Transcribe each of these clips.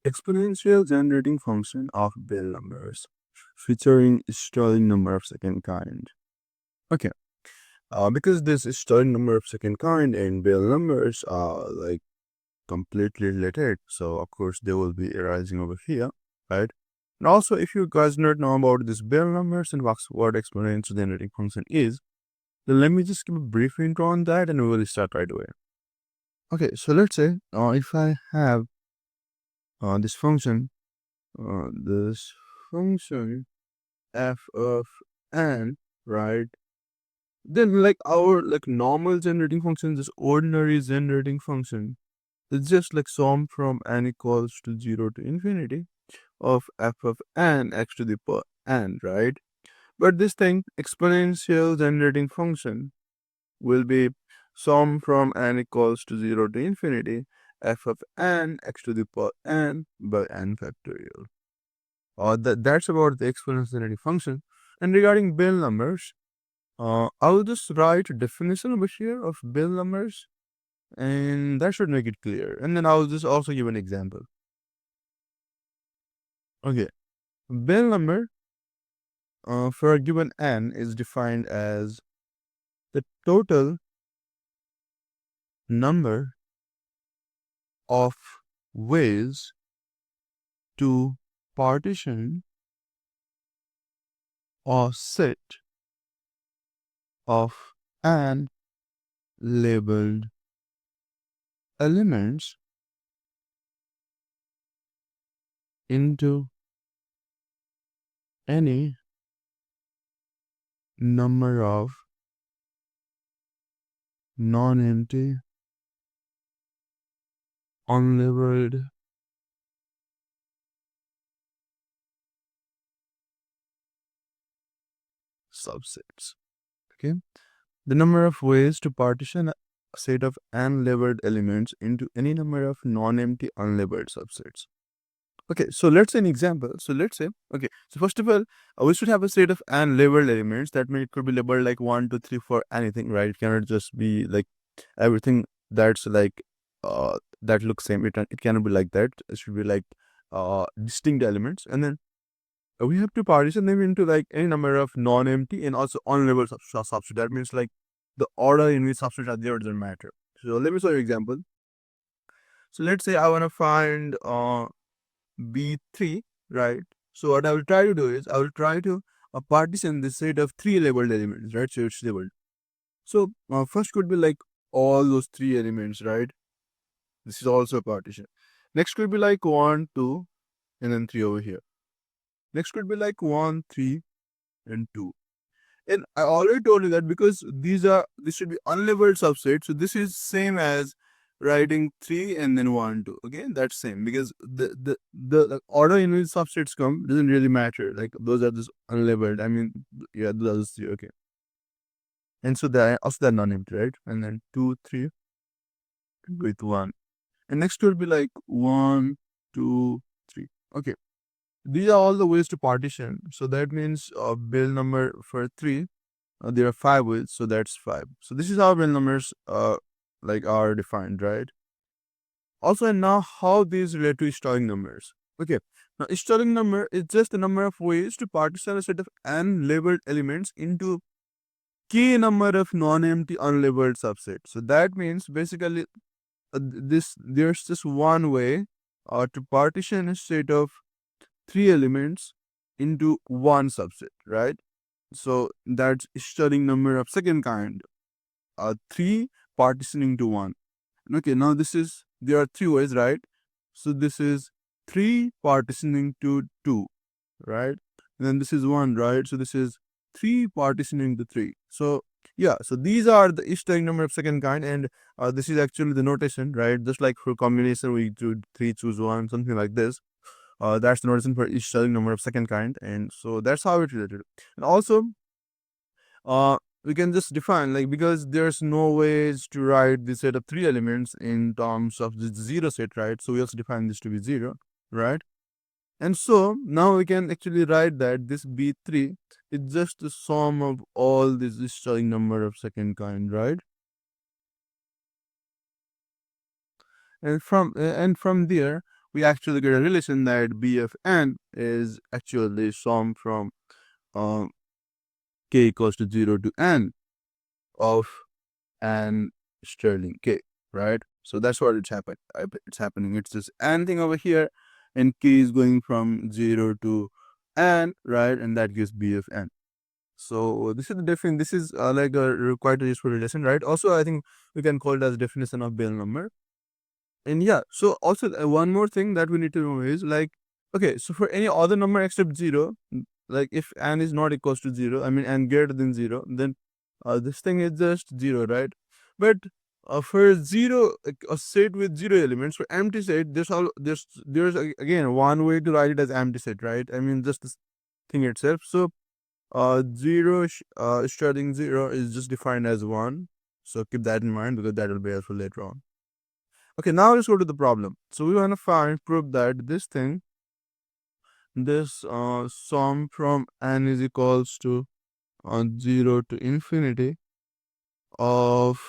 Exponential generating function of Bell numbers featuring Stirling number of second kind. Okay, because this Stirling number of second kind and Bell numbers are like completely related, so of course they will be arising over here, right? And also, if you guys not know about this Bell numbers and what exponential generating function is, then let me just give a brief intro on that, and we will start right away. Okay, so let's say if I have this function f of n, right? Then like our like normal generating function, this ordinary generating function, it's just like sum from n equals to 0 to infinity of f of n x to the power n, right? But this thing, exponential generating function, will be sum from n equals to 0 to infinity f of n x to the power n by n factorial. That's about the exponential generating function. And regarding Bell numbers, I'll just write a definition over here of Bell numbers, and that should make it clear. And then I'll just also give an example. Okay, Bell number for a given n is defined as the total number of ways to partition a set of n labeled elements into any number of non-empty unlabeled subsets. Okay, the number of ways to partition a set of unlabeled elements into any number of non-empty unlabeled subsets. Okay, so let's say an example. So let's say, okay, so first of all, we should have a set of unlabeled elements. That means it could be labeled like 1, 2, 3, 4, anything, right? It cannot just be like everything that's like that looks same. It cannot be like that. It should be like distinct elements, and then we have to partition them into like any number of non-empty and also unlabeled subset. That means like the order in which subsets are there doesn't matter. So let me show you an example. So let's say I want to find B3, right? So what I will try to do is I will try to partition this set of 3 labeled elements, right? So it's labeled. So first could be like all those 3 elements, right? This is also a partition. Next could be like 1, 2, and then 3 over here. Next could be like 1, 3, and 2. And I already told you that because this should be unlabeled subset. So this is same as writing 3 and then 1, 2. Okay, that's same because the order in which subsets come doesn't really matter. Like those are just unlabeled. I mean, yeah, those 3. Okay. And so they're non-empty, right? And then 2, 3 with 1. And next will be like 1, 2, 3. Okay. These are all the ways to partition. So that means Bell number for 3. There are 5 ways, so that's 5. So this is how Bell numbers like are defined, right? Also, and now how these relate to Stirling numbers. Okay, now Stirling number is just the number of ways to partition a set of unlabeled elements into k number of non-empty unlabeled subsets. So that means basically there's just one way to partition a set of 3 elements into one subset, right? So that's Stirling number of second kind. 3 partitioning to 1. Okay, now there are 3 ways, right? So this is 3 partitioning to 2, right? And then this is 1, right? So this is 3 partitioning to 3. So yeah, so these are the Stirling number of second kind, and this is actually the notation, right? Just like for combination, we do 3 choose 1, something like this. That's the notation for Stirling number of second kind, and so that's how it's related. And also, we can just define like because there's no ways to write the set of 3 elements in terms of the 0 set, right? So we also define this to be 0, right? And so now we can actually write that this B3 is just the sum of all these Stirling number of second kind, right? And from there we actually get a relation that B of n is actually sum from um, k equals to 0 to n of n Stirling k, right? So that's what it's happening. It's this n thing over here, and k is going from 0 to n, right? And that gives B of n. So this is the difference. This is like a quite a useful relation, right? Also, I think we can call it as definition of Bell number. And yeah, so also one more thing that we need to know is like, okay, so for any other number except 0, like if n is not equals to 0, I mean n greater than 0, then this thing is just 0, right? But for 0, a set with 0 elements, for empty set, there's again one way to write it as empty set, right? I mean just this thing itself. So 0 starting 0 is just defined as 1. So keep that in mind because that will be helpful later on. Okay, now let's go to the problem. So we want to prove that this sum from n is equals to 0 to infinity of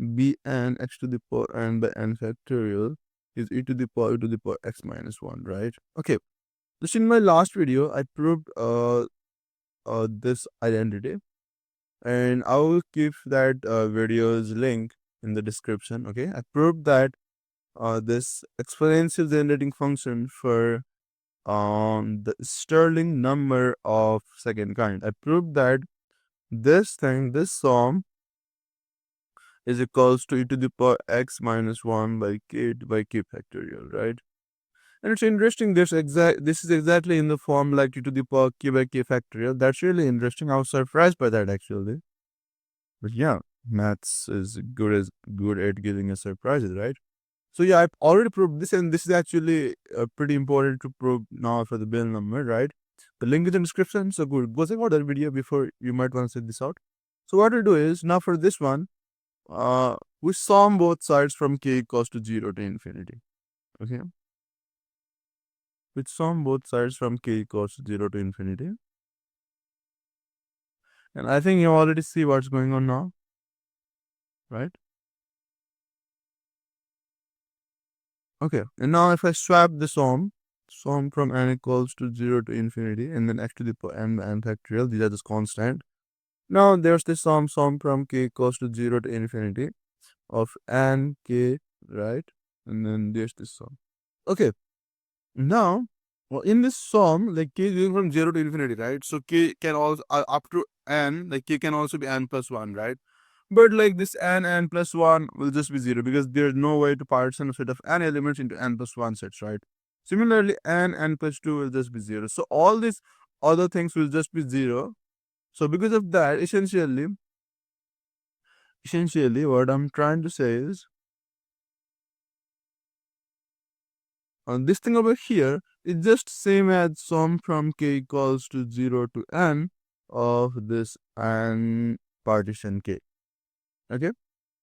bn x to the power n by n factorial is e to the power x minus 1, right? Okay, just in my last video, I proved this identity, and I will keep that video's link in the description. Okay, I proved that this exponential generating function for the Stirling number of second kind. I proved that this sum is equals to e to the power x minus 1 by k factorial, right? And it's interesting, this is exactly in the form like e to the power k by k factorial. That's really interesting. I was surprised by that actually. But yeah, maths is good at giving us surprises, right? So yeah, I've already proved this, and this is actually pretty important to prove now for the Bell number, right? The link is in the description. So good, go check out that video before you might want to check this out. So what we do is, now for this one, we sum both sides from k equals to 0 to infinity. Okay, we sum both sides from k equals to 0 to infinity, and I think you already see what's going on now, right? Okay, and now if I swap the sum from n equals to 0 to infinity, and then x to the power n by n factorial, these are just constant. Now there's the sum from k equals to 0 to infinity of n k, right? And then there's this sum. Okay, now, well, in this sum, like k is going from 0 to infinity, right? So k can also, up to n, like k can also be n plus 1, right? But like this n plus 1 will just be 0 because there's no way to partition a set of n elements into n plus 1 sets, right? Similarly, n plus 2 will just be 0. So all these other things will just be 0. So because of that, essentially, what I'm trying to say is, this thing over here is just same as sum from k equals to 0 to n of this n partition k. Okay,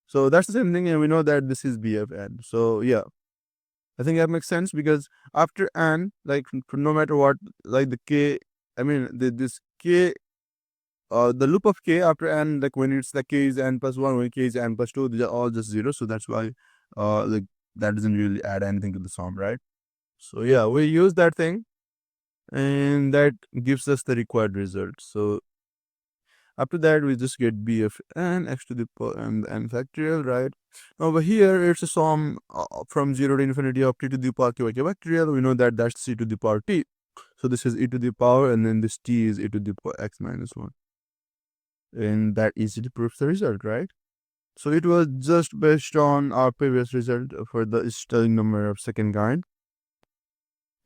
so that's the same thing, and we know that this is b of n. So yeah, I think that makes sense because after n, like no matter what, like the k, I mean this k, the loop of k after n, like when it's the k is n plus 1, when k is n plus 2, these are all just 0. So that's why like that doesn't really add anything to the sum, right? So yeah, we use that thing, and that gives us the required result. So after that, we just get b of n x to the power n factorial, right? Over here, it's a sum from 0 to infinity of t to the power k by k factorial. We know that that's c to the power t. So this is e to the power, and then this t is e to the power x minus 1. And that easily proves the result, right? So it was just based on our previous result for the Stirling number of second kind.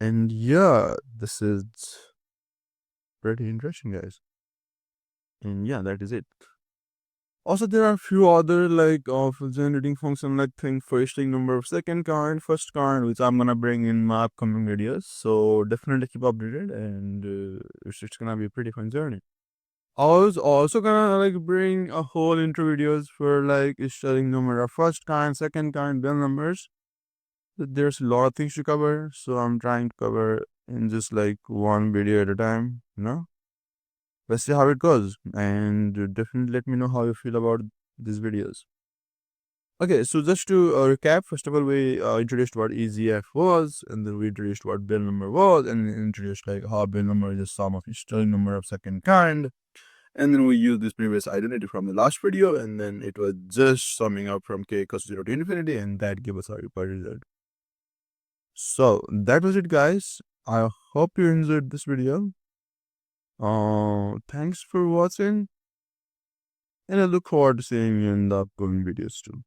And yeah, this is pretty interesting, guys. And yeah, that is it. Also, there are a few other like of generating function like thing for Stirling number of second kind, first kind, which I'm gonna bring in my upcoming videos. So definitely keep updated, and it's gonna be a pretty fun journey. I was also gonna like bring a whole intro videos for like Stirling number of first kind, second kind, Bell numbers. There's a lot of things to cover, so I'm trying to cover in just like one video at a time, you know. Let's see how it goes, and definitely let me know how you feel about these videos. Okay, so just to recap, first of all, we introduced what EZF was, and then we introduced what Bell number was, and introduced like how Bell number is the sum of each Stirling number of second kind. And then we used this previous identity from the last video, and then it was just summing up from k equals 0 to infinity, and that gave us our required result. So that was it, guys. I hope you enjoyed this video. Thanks for watching, and I look forward to seeing you in the upcoming videos too.